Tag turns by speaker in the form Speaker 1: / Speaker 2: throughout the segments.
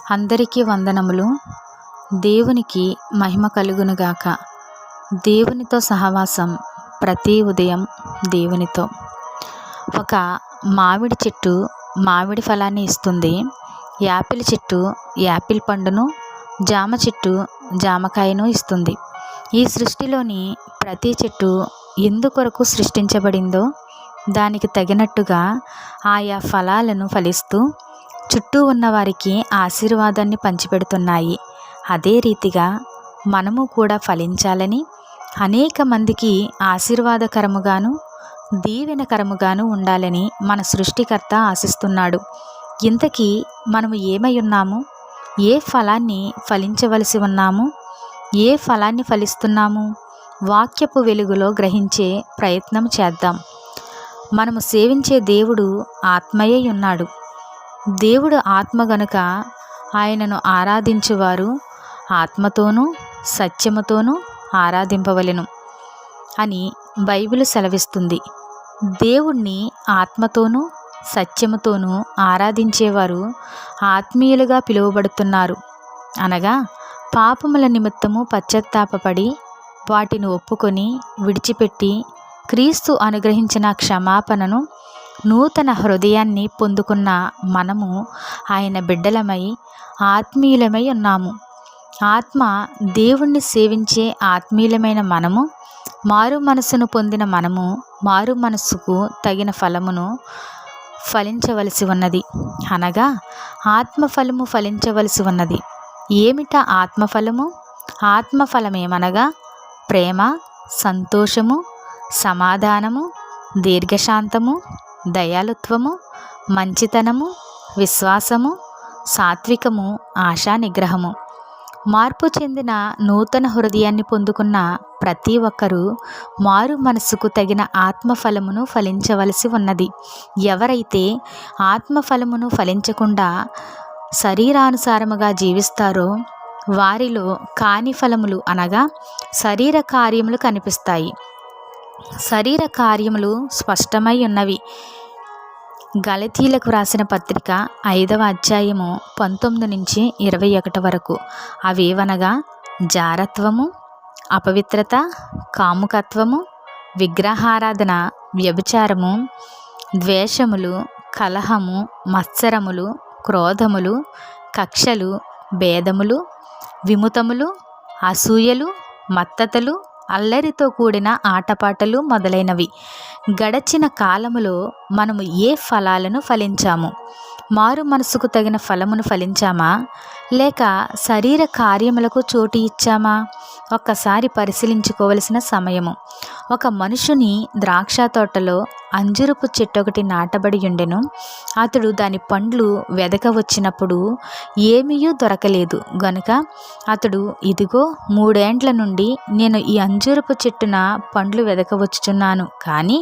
Speaker 1: అందరికీ వందనములు. దేవునికి మహిమ కలుగునుగాక. దేవునితో సహవాసం ప్రతి ఉదయం దేవునితో. ఒక మామిడి చెట్టు మామిడి ఫలాన్ని ఇస్తుంది. యాపిల్ చెట్టు యాపిల్ పండును, జామ చెట్టు జామకాయను ఇస్తుంది. ఈ సృష్టిలోని ప్రతి చెట్టు ఎందుకొరకు సృష్టించబడిందో దానికి తగినట్టుగా ఆయా ఫలాలను ఫలిస్తూ చుట్టూ ఉన్నవారికి ఆశీర్వాదాన్ని పంచిపెడుతున్నాయి. అదే రీతిగా మనము కూడా ఫలించాలని, అనేక మందికి ఆశీర్వాదకరముగాను దీవెనకరముగాను ఉండాలని మన సృష్టికర్త ఆశిస్తున్నాడు. ఇంతకీ మనము ఏమై ఉన్నాము? ఏ ఫలాన్ని ఫలించవలసి ఉన్నాము? ఏ ఫలాన్ని ఫలిస్తున్నాము? వాక్యపు వెలుగులో గ్రహించే ప్రయత్నం చేద్దాం. మనము సేవించే దేవుడు ఆత్మయే ఉన్నాడు. దేవుడు ఆత్మ గనుక ఆయనను ఆరాధించువారు ఆత్మతోనూ సత్యముతోనూ ఆరాధింపవలెను అని బైబిల్ సెలవిస్తుంది. దేవుణ్ణి ఆత్మతోనూ సత్యముతోనూ ఆరాధించేవారు ఆత్మీయులుగా పిలువబడుతున్నారు. అనగా పాపముల నిమిత్తము పశ్చాత్తాపపడి వాటిని ఒప్పుకొని విడిచిపెట్టి క్రీస్తు అనుగ్రహించిన క్షమాపణను, నూతన హృదయాన్ని పొందుకున్న మనము ఆయన బిడ్డలమై ఆత్మీయులమై ఉన్నాము. ఆత్మ దేవుణ్ణి సేవించే ఆత్మీయులమైన మనము, మారు మనసును పొందిన మనము మారు మనస్సుకు తగిన ఫలమును ఫలించవలసి ఉన్నది. అనగా ఆత్మఫలము ఫలించవలసి ఉన్నది. ఏమిటా ఆత్మఫలము? ఆత్మఫలమేమనగా ప్రేమ, సంతోషము, సమాధానము, దీర్ఘశాంతము, దయాళుత్వము, మంచితనము, విశ్వాసము, సాత్వికము, ఆశా నిగ్రహము. మార్పు చెందిన నూతన హృదయాన్ని పొందుకున్న ప్రతి ఒక్కరూ మారు మనసుకు తగిన ఆత్మఫలమును ఫలించవలసి ఉన్నది. ఎవరైతే ఆత్మఫలమును ఫలించకుండా శరీరానుసారముగా జీవిస్తారో వారిలో కాని ఫలములు అనగా శరీర కార్యములు కనిపిస్తాయి. శరీర కార్యములు స్పష్టమై ఉన్నవి. గలతీలకు వ్రాసిన పత్రిక 5వ అధ్యాయము 19 నుంచి 21 వరకు. అవేవనగా జారత్వము, అపవిత్రత, కాముకత్వము, విగ్రహారాధన, వ్యభిచారము, ద్వేషములు, కలహము, మత్సరములు, క్రోధములు, కక్షలు, భేదములు, విముతములు, అసూయలు, మత్తతలు, అల్లరితో కూడిన ఆటపాటలు మొదలైనవి. గడచిన కాలములో మనము ఏ ఫలాలను ఫలించాము? మారు మనసుకు తగిన ఫలమును ఫలించామా, లేక శరీర కార్యములకు చోటు ఇచ్చామా? ఒక్కసారి పరిశీలించుకోవలసిన సమయము. ఒక మనుషుని ద్రాక్ష తోటలో అంజురపు చెట్టు ఒకటి నాటబడి ఉండెను. అతడు దాని పండ్లు వెదక వచ్చినప్పుడు ఏమీయూ దొరకలేదు గనుక అతడు, ఇదిగో 3 ఏండ్ల నుండి నేను ఈ అంజూరపు చెట్టున పండ్లు వెదకవచ్చుచున్నాను, కానీ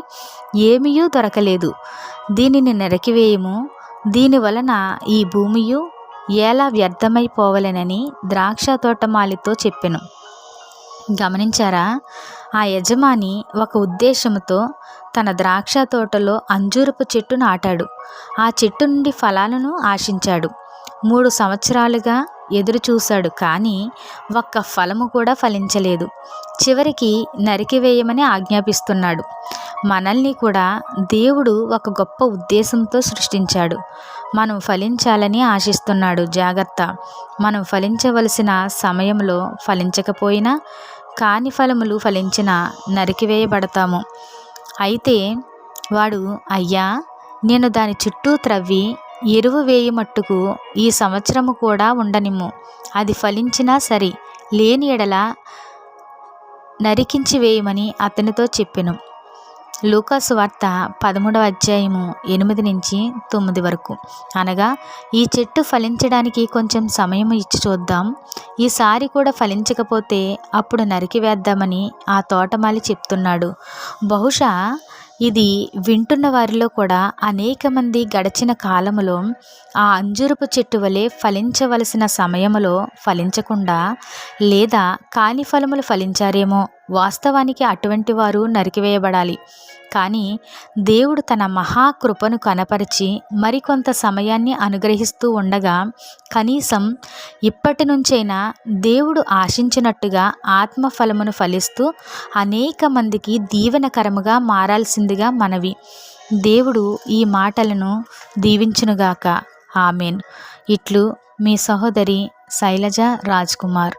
Speaker 1: ఏమీయూ దొరకలేదు. దీనిని నరికివేయము, దీని వలన ఈ భూమియు ఎలా వ్యర్థమైపోవలెనని ద్రాక్ష తోటమాలితో చెప్పెను. గమనించారా? ఆ యజమాని ఒక ఉద్దేశముతో తన ద్రాక్ష తోటలో అంజూరపు చెట్టు నాటాడు. ఆ చెట్టు నుండి ఫలాలను ఆశించాడు. 3 సంవత్సరాలుగా ఎదురు చూశాడు, కానీ ఒక్క ఫలము కూడా ఫలించలేదు. చివరికి నరికివేయమని ఆజ్ఞాపిస్తున్నాడు. మనల్ని కూడా దేవుడు ఒక గొప్ప ఉద్దేశంతో సృష్టించాడు. మనం ఫలించాలని ఆశిస్తున్నాడు. జాగ్రత్త! మనం ఫలించవలసిన సమయంలో ఫలించకపోయినా, కాని ఫలములు ఫలించినా నరికివేయబడతాము. అయితే వాడు, అయ్యా, నేను దాని చుట్టూ త్రవ్వి ఎరువు వేయమట్టుకు ఈ సంవత్సరము కూడా ఉండనిమ్ము, అది ఫలించినా సరి, లేని ఎడల నరికించి వేయమని అతనితో చెప్పెను. లూకాసు వార్త 13వ అధ్యాయము 8 నుంచి 9 వరకు. అనగా ఈ చెట్టు ఫలించడానికి కొంచెం సమయం ఇచ్చి చూద్దాం, ఈసారి కూడా ఫలించకపోతే అప్పుడు నరికివేద్దామని ఆ తోటమాలి చెప్తున్నాడు. బహుశా ఇది వింటున్న వారిలో కూడా అనేక మంది గడిచిన కాలములో ఆ అంజూరపు చెట్టు వలె ఫలించవలసిన సమయములో ఫలించకుండా, లేదా కాని ఫలములు ఫలించారేమో. వాస్తవానికి అటువంటి వారు నరికివేయబడాలి. కానీ దేవుడు తన మహాకృపను కనపరిచి మరికొంత సమయాన్ని అనుగ్రహిస్తూ ఉండగా కనీసం ఇప్పటి నుంచైనా దేవుడు ఆశించినట్టుగా ఆత్మఫలమును ఫలిస్తూ అనేక మందికి దీవెనకరముగా మారాల్సిందిగా మనవి. దేవుడు ఈ మాటలను దీవించునుగాక. ఆమెన్. ఇట్లు మీ సహోదరి శైలజ రాజ్ కుమార్.